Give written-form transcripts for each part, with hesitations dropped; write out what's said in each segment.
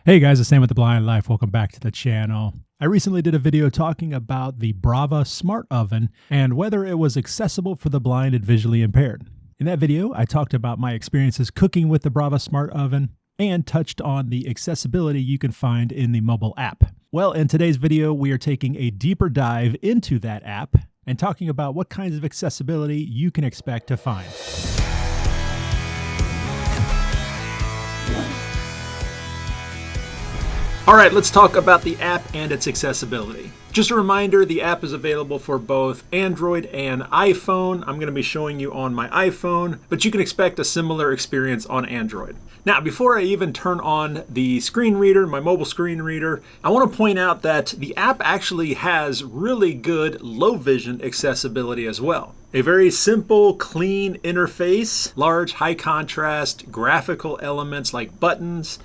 Hey guys, it's Sam with The Blind Life. Welcome back to the channel. I recently did a video talking about the Brava Smart Oven and whether it was accessible for the blind and visually impaired. In that video, I talked about my experiences cooking with the Brava Smart Oven and touched on the accessibility you can find in the mobile app. Well, in today's video, we are taking a deeper dive into that app and talking about what kinds of accessibility you can expect to find. All right, let's talk about the app and its accessibility. Just a reminder, the app is available for both Android and iPhone. I'm going to be showing you on my iPhone, but you can expect a similar experience on Android. Now, before I even turn on the screen reader, my mobile screen reader, I want to point out that the app actually has really good low vision accessibility as well. A very simple, clean interface, large, high contrast, graphical elements like buttons,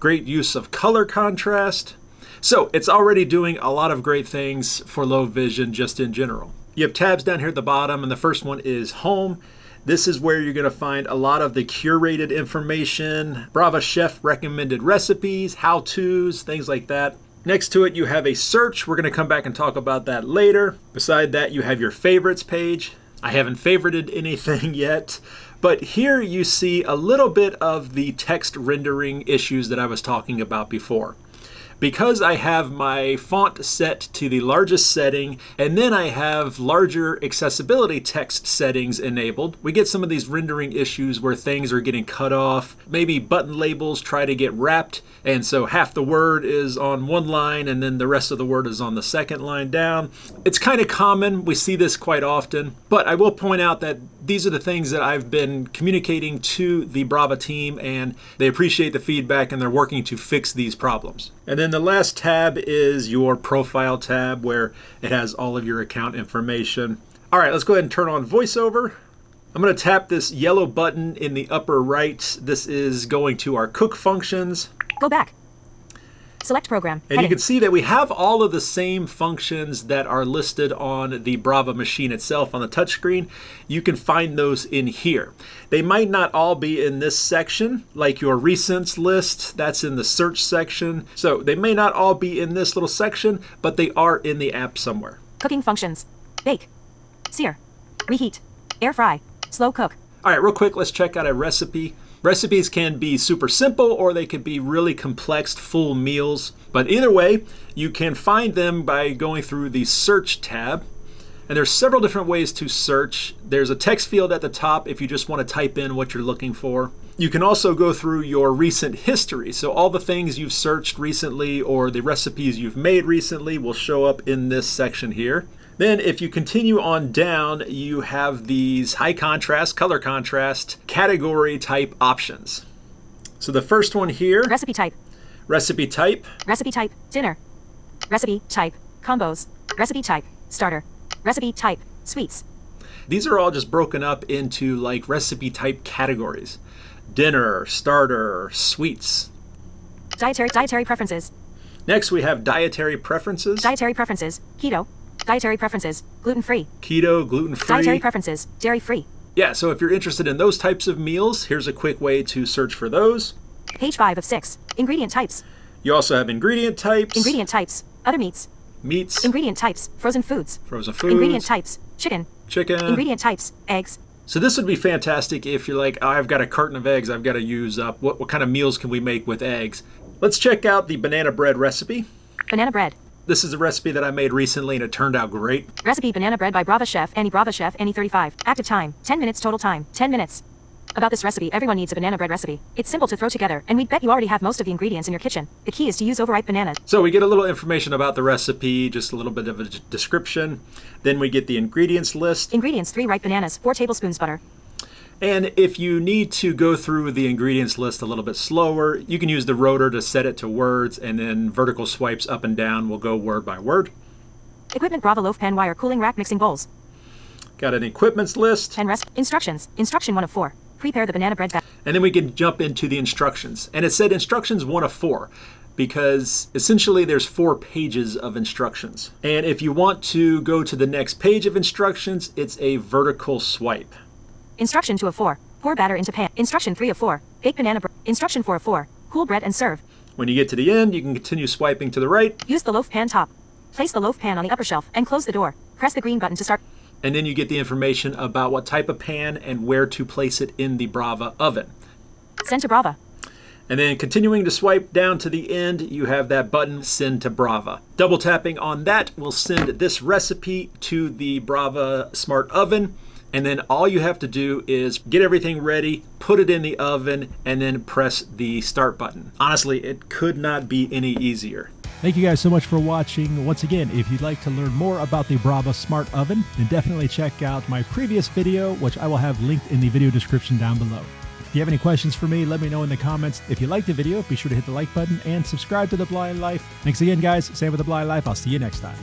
great use of color contrast. So it's already doing a lot of great things for low vision just in general. You have tabs down here at the bottom, and the first one is Home. This is where you're going to find a lot of the curated information, Brava Chef recommended recipes, how-tos, things like that. Next to it, you have a search. We're going to come back and talk about that later. Beside that, you have your favorites page. I haven't favorited anything yet. But here you see a little bit of the text rendering issues that I was talking about before. Because I have my font set to the largest setting, and then I have larger accessibility text settings enabled, we get some of these rendering issues where things are getting cut off. Maybe button labels try to get wrapped, and so half the word is on one line and then the rest of the word is on the second line down. It's kind of common. We see this quite often, but I will point out that these are the things that I've been communicating to the Brava team, and they appreciate the feedback and they're working to fix these problems. And then the last tab is your profile tab, where it has all of your account information. All right, let's go ahead and turn on VoiceOver. I'm going to tap this yellow button in the upper right. This is going to our cook functions. Go back. Select program. And you can see that we have all of the same functions that are listed on the Brava machine itself on the touchscreen. You can find those in here. They might not all be in this section, like your recents list. That's in the search section. So they may not all be in this little section, but they are in the app somewhere. Cooking functions. Bake. Sear. Reheat. Air fry. Slow cook. All right, real quick, let's check out a recipe. Recipes can be super simple or they could be really complex, full meals. But either way, you can find them by going through the search tab. And there's several different ways to search. There's a text field at the top if you just want to type in what you're looking for. You can also go through your recent history. So all the things you've searched recently or the recipes you've made recently will show up in this section here. Then if you continue on down, you have these high contrast, color contrast, category type options. So the first one here. Recipe type. Recipe type. Recipe type. Dinner. Recipe type. Combos. Recipe type. Starter. Recipe type. Sweets. These are all just broken up into like recipe type categories. Dinner, starter, sweets. Dietary preferences. Next we have dietary preferences. Dietary preferences. Keto. Dietary preferences. Gluten-free. Keto, gluten-free. Dietary preferences. Dairy-free. Yeah, so if you're interested in those types of meals, here's a quick way to search for those. Page 5 of 6. Ingredient types. You also have ingredient types. Ingredient types. Other meats. Meats. Ingredient types. Frozen foods. Frozen foods. Ingredient types. Chicken. Chicken. Ingredient types. Eggs. So this would be fantastic if you're like, oh, I've got a carton of eggs I've got to use up. What kind of meals can we make with eggs? Let's check out the banana bread recipe. Banana bread. This is a recipe that I made recently and it turned out great. Recipe banana bread by Brava Chef, Brava Chef, 35. Active time, 10 minutes total time, 10 minutes. About this recipe, everyone needs a banana bread recipe. It's simple to throw together, and we bet you already have most of the ingredients in your kitchen. The key is to use overripe bananas. So we get a little information about the recipe, just a little bit of a description. Then we get the ingredients list. Ingredients: 3 ripe bananas, 4 tablespoons butter. And if you need to go through the ingredients list a little bit slower, you can use the rotor to set it to words, and then vertical swipes up and down will go word by word. Equipment: Brava loaf pan wire cooling rack mixing bowls. Got an equipments list. And instructions. Instruction 1 of 4. Prepare the banana bread batter. And then we can jump into the instructions. And it said instructions 1 of 4 because essentially there's 4 pages of instructions. And if you want to go to the next page of instructions, it's a vertical swipe. Instruction 2 of 4. Pour batter into pan. Instruction 3 of 4. Bake banana bread. Instruction 4 of 4. Cool bread and serve. When you get to the end, you can continue swiping to the right. Use the loaf pan top. Place the loaf pan on the upper shelf and close the door. Press the green button to start. And then you get the information about what type of pan and where to place it in the Brava oven. Send to Brava. And then continuing to swipe down to the end, you have that button, Send to Brava. Double tapping on that will send this recipe to the Brava Smart Oven. And then all you have to do is get everything ready, put it in the oven, and then press the start button. Honestly, it could not be any easier. Thank you guys so much for watching. Once again, if you'd like to learn more about the Brava Smart Oven, then definitely check out my previous video, which I will have linked in the video description down below. If you have any questions for me, let me know in the comments. If you liked the video, be sure to hit the like button and subscribe to The Blind Life. Thanks again, guys. Same with The Blind Life. I'll see you next time.